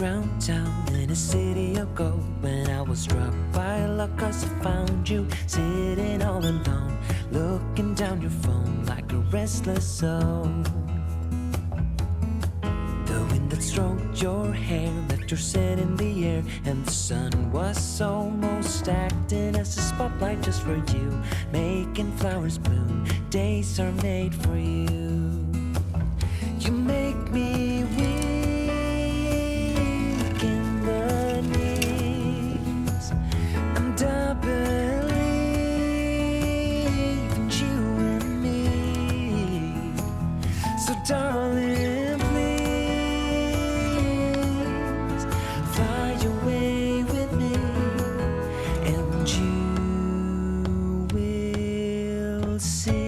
underground town in a city of gold. When I was struck by luck, 'cause I found you sitting all alone, looking down your phone like a restless soul. The wind that stroked your hair left your scent in the air, and the sun was almost acting as a spotlight just for you, making flowers bloom. Days are made for you. You make me weak in the knees, and I believe in you and me. So darling, please fly away with me, and you will see.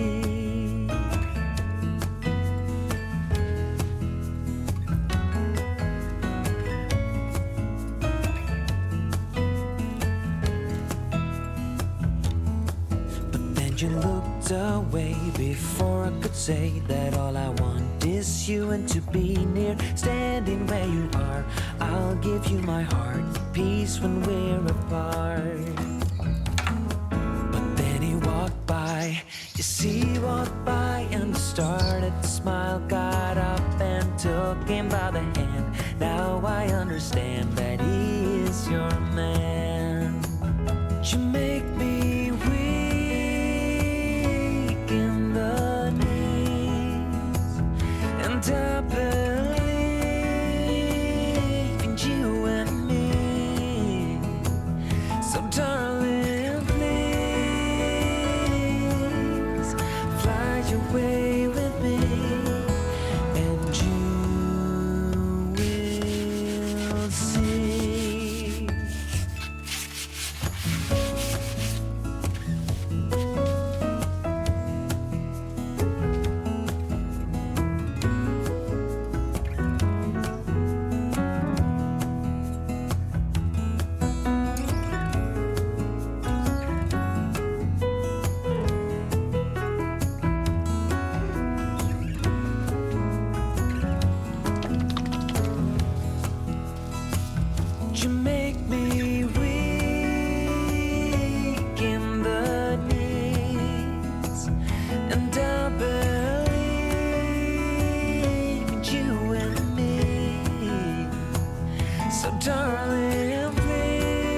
You looked away before I could say that all I want is you and to be near. Standing where you are, I'll give you my heart, peace when we're apart. But then he walked by, yes, he walked by and started to smile. Got up and took him by the hand. Now I understand that he is your man. You make me weak in the knees, and I believe in you and me. So darling, please fly away with me, and you will see. You make me weak in the knees, and I believe in you and me. So darling, please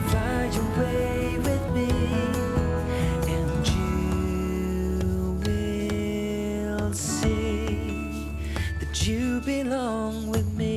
fly away with me, and you will see that you belong with me.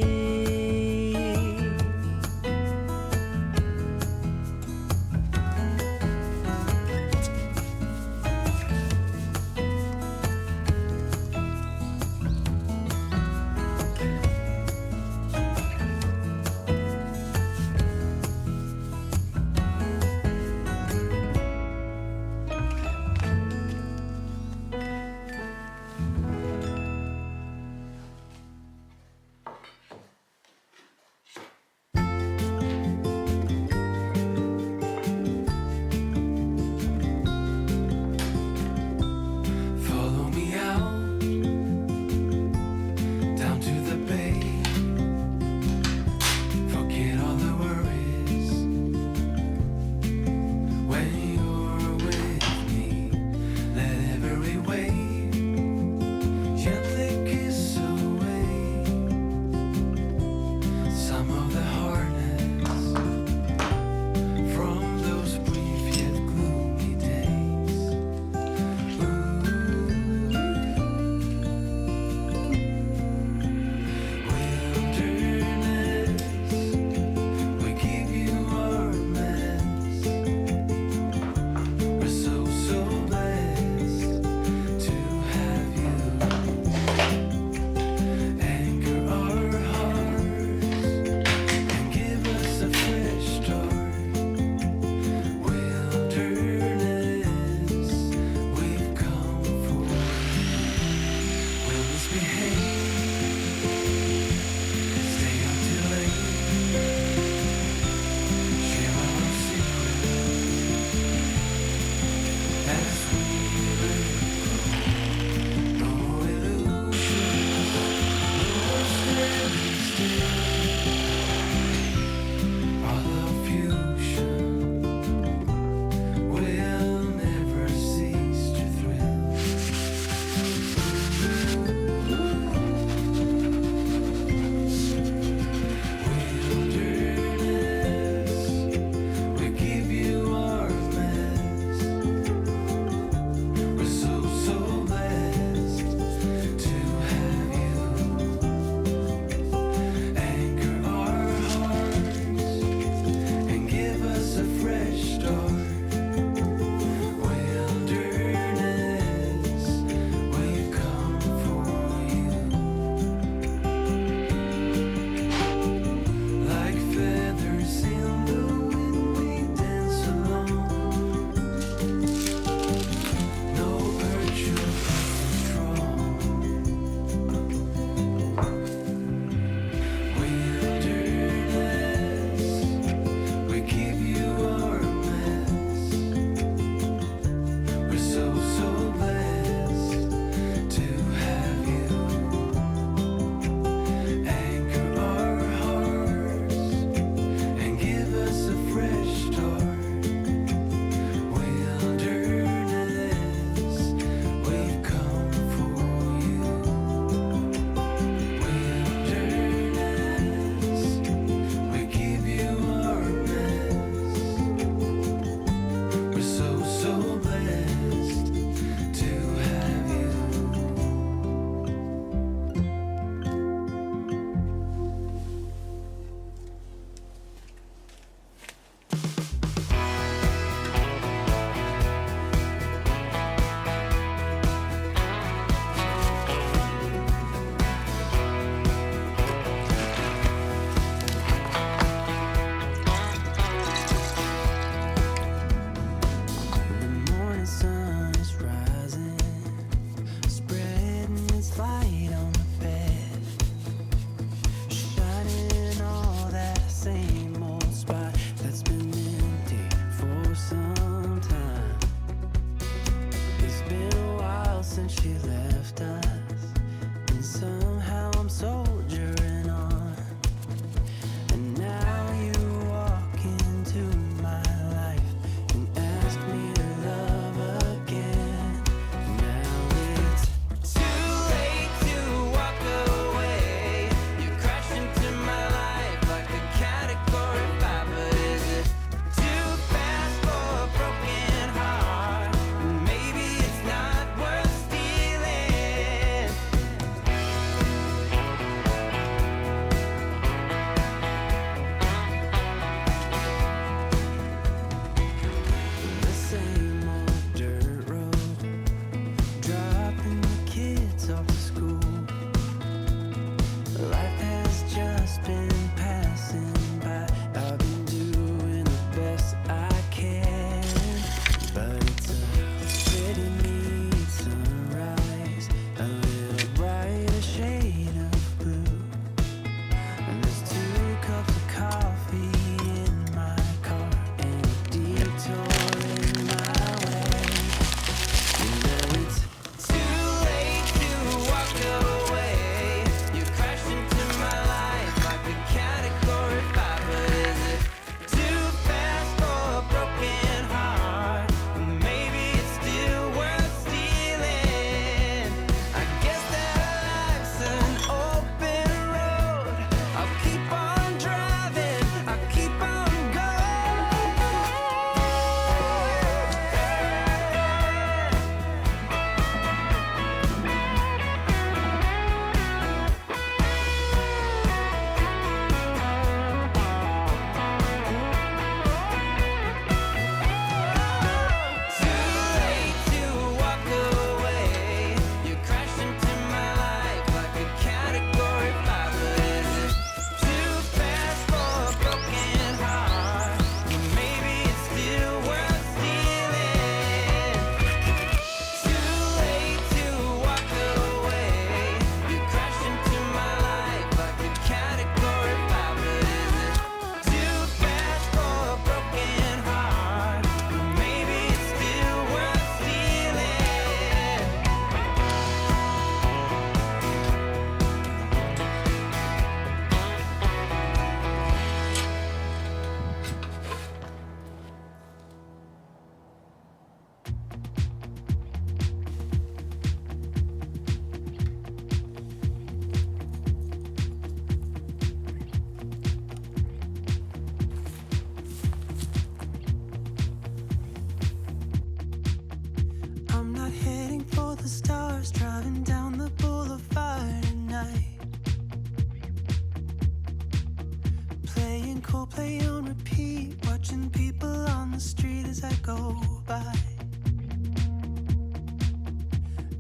Playing Coldplay on repeat, watching people on the street as I go by.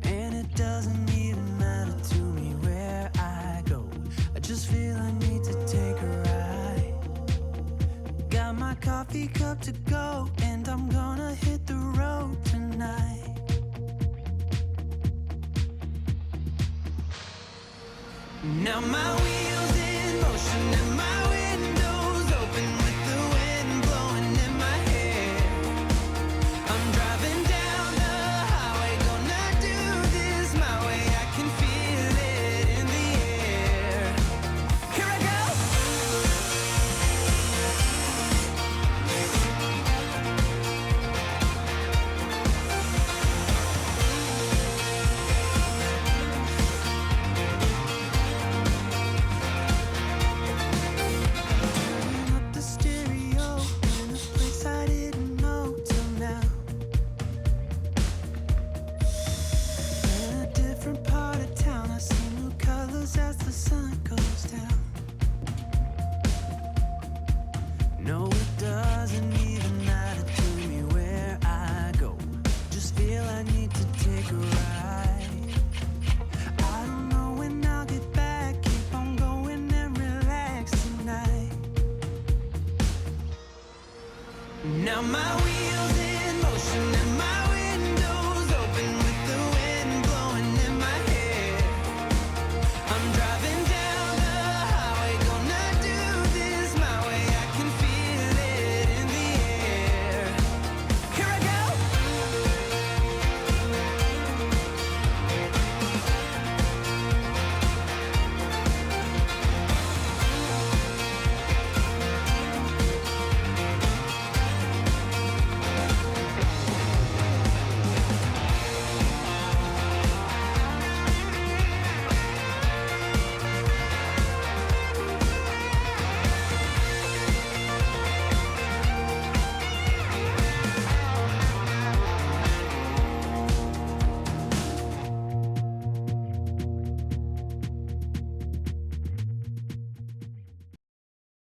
And it doesn't even matter to me where I go. I just feel I need to take a ride. Got my coffee cup to go, and I'm gonna hit the road tonight. Now my wheels in motion and my windows open with the wind blowing in my hair. I'm driving down the highway, gonna do this my way. I can feel it in the air. Here I go. Turning up the stereo in a place I didn't know till now. In a different part of town, I see new colors as the sun goes down. No, it doesn't even matter to me where I go. Just feel I need to take a ride. I don't know when I'll get back. Keep on going and relax tonight. Now my wheels